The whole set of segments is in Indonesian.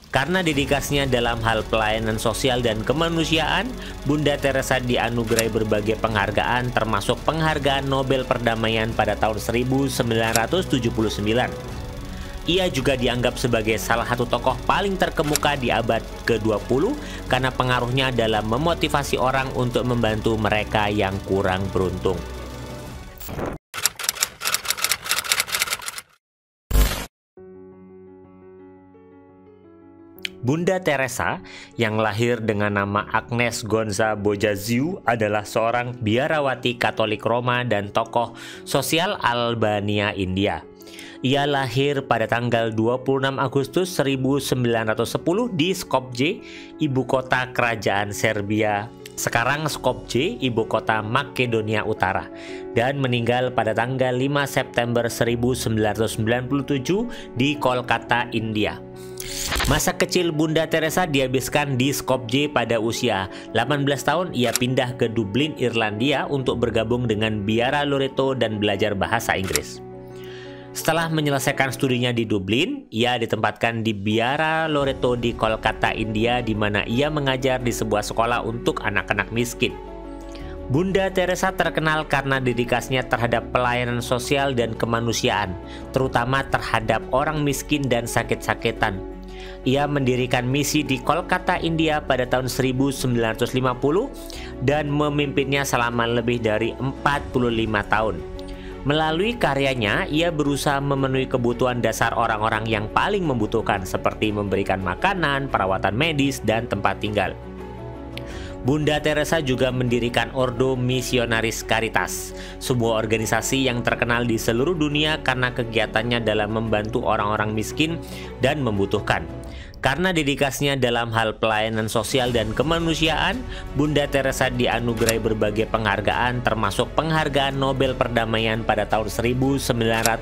Karena dedikasinya dalam hal pelayanan sosial dan kemanusiaan, Bunda Teresa dianugerahi berbagai penghargaan termasuk penghargaan Nobel Perdamaian pada tahun 1979. Ia juga dianggap sebagai salah satu tokoh paling terkemuka di abad ke-20 karena pengaruhnya dalam memotivasi orang untuk membantu mereka yang kurang beruntung. Bunda Teresa yang lahir dengan nama Agnes Gonza Bojaziu adalah seorang biarawati Katolik Roma dan tokoh sosial Albania, India. Ia lahir pada tanggal 26 Agustus 1910 di Skopje, ibu kota kerajaan Serbia, sekarang Skopje, ibu kota Makedonia Utara, dan meninggal pada tanggal 5 September 1997 di Kolkata, India. Masa kecil Bunda Teresa dihabiskan di Skopje. Pada usia 18 tahun ia pindah ke Dublin, Irlandia untuk bergabung dengan Biara Loreto dan belajar bahasa Inggris. Setelah menyelesaikan studinya di Dublin, ia ditempatkan di Biara Loreto di Kolkata, India, di mana ia mengajar di sebuah sekolah untuk anak-anak miskin. Bunda Teresa terkenal karena dedikasinya terhadap pelayanan sosial dan kemanusiaan, terutama terhadap orang miskin dan sakit-sakitan. Ia mendirikan misi di Kolkata, India pada tahun 1950 dan memimpinnya selama lebih dari 45 tahun. Melalui karyanya, ia berusaha memenuhi kebutuhan dasar orang-orang yang paling membutuhkan seperti memberikan makanan, perawatan medis, dan tempat tinggal. Bunda Teresa juga mendirikan Ordo Missionaris Caritas, sebuah organisasi yang terkenal di seluruh dunia karena kegiatannya dalam membantu orang-orang miskin dan membutuhkan. Karena dedikasinya dalam hal pelayanan sosial dan kemanusiaan, Bunda Teresa dianugerahi berbagai penghargaan termasuk penghargaan Nobel Perdamaian pada tahun 1979.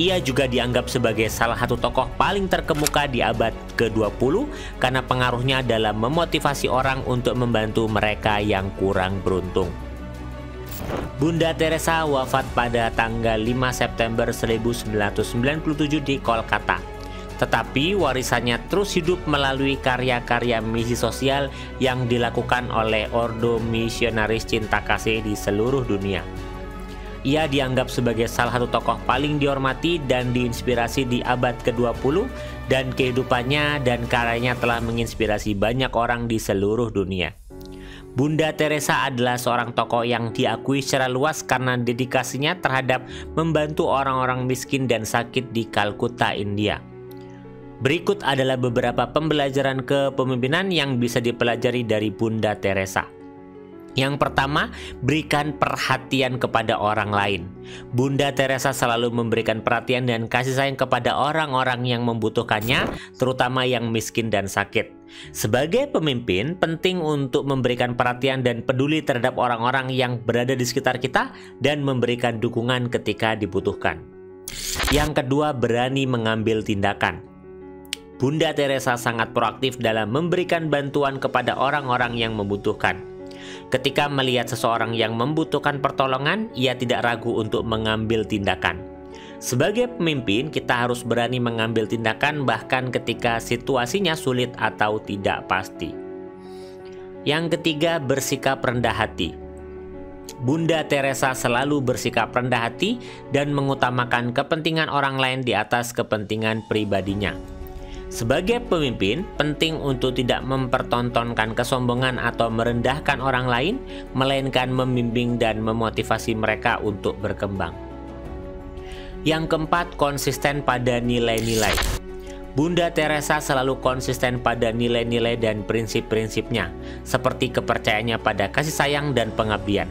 Ia juga dianggap sebagai salah satu tokoh paling terkemuka di abad ke-20 karena pengaruhnya dalam memotivasi orang untuk membantu mereka yang kurang beruntung. Bunda Teresa wafat pada tanggal 5 September 1997 di Kolkata. Tetapi warisannya terus hidup melalui karya-karya misi sosial yang dilakukan oleh Ordo Missionaris Cinta Kasih di seluruh dunia. Ia dianggap sebagai salah satu tokoh paling dihormati dan diinspirasi di abad ke-20 dan kehidupannya dan karyanya telah menginspirasi banyak orang di seluruh dunia. Bunda Teresa adalah seorang tokoh yang diakui secara luas karena dedikasinya terhadap membantu orang-orang miskin dan sakit di Kalkuta, India. Berikut adalah beberapa pembelajaran kepemimpinan yang bisa dipelajari dari Bunda Teresa. Yang pertama, berikan perhatian kepada orang lain. Bunda Teresa selalu memberikan perhatian dan kasih sayang kepada orang-orang yang membutuhkannya, terutama yang miskin dan sakit. Sebagai pemimpin, penting untuk memberikan perhatian dan peduli terhadap orang-orang yang berada di sekitar kita dan memberikan dukungan ketika dibutuhkan. Yang kedua, berani mengambil tindakan. Bunda Teresa sangat proaktif dalam memberikan bantuan kepada orang-orang yang membutuhkan. Ketika melihat seseorang yang membutuhkan pertolongan, ia tidak ragu untuk mengambil tindakan. Sebagai pemimpin, kita harus berani mengambil tindakan bahkan ketika situasinya sulit atau tidak pasti. Yang ketiga, bersikap rendah hati. Bunda Teresa selalu bersikap rendah hati dan mengutamakan kepentingan orang lain di atas kepentingan pribadinya. Sebagai pemimpin, penting untuk tidak mempertontonkan kesombongan atau merendahkan orang lain, melainkan membimbing dan memotivasi mereka untuk berkembang. Yang keempat, konsisten pada nilai-nilai. Bunda Teresa selalu konsisten pada nilai-nilai dan prinsip-prinsipnya, seperti kepercayaannya pada kasih sayang dan pengabdian.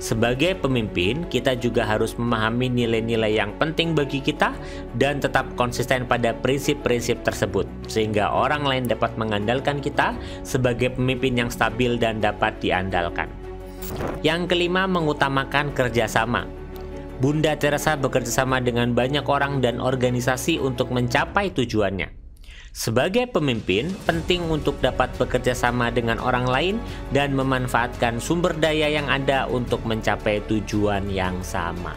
Sebagai pemimpin, kita juga harus memahami nilai-nilai yang penting bagi kita dan tetap konsisten pada prinsip-prinsip tersebut, sehingga orang lain dapat mengandalkan kita sebagai pemimpin yang stabil dan dapat diandalkan. Yang kelima, mengutamakan kerjasama. Bunda Teresa bekerjasama dengan banyak orang dan organisasi untuk mencapai tujuannya. Sebagai pemimpin, penting untuk dapat bekerja sama dengan orang lain dan memanfaatkan sumber daya yang ada untuk mencapai tujuan yang sama.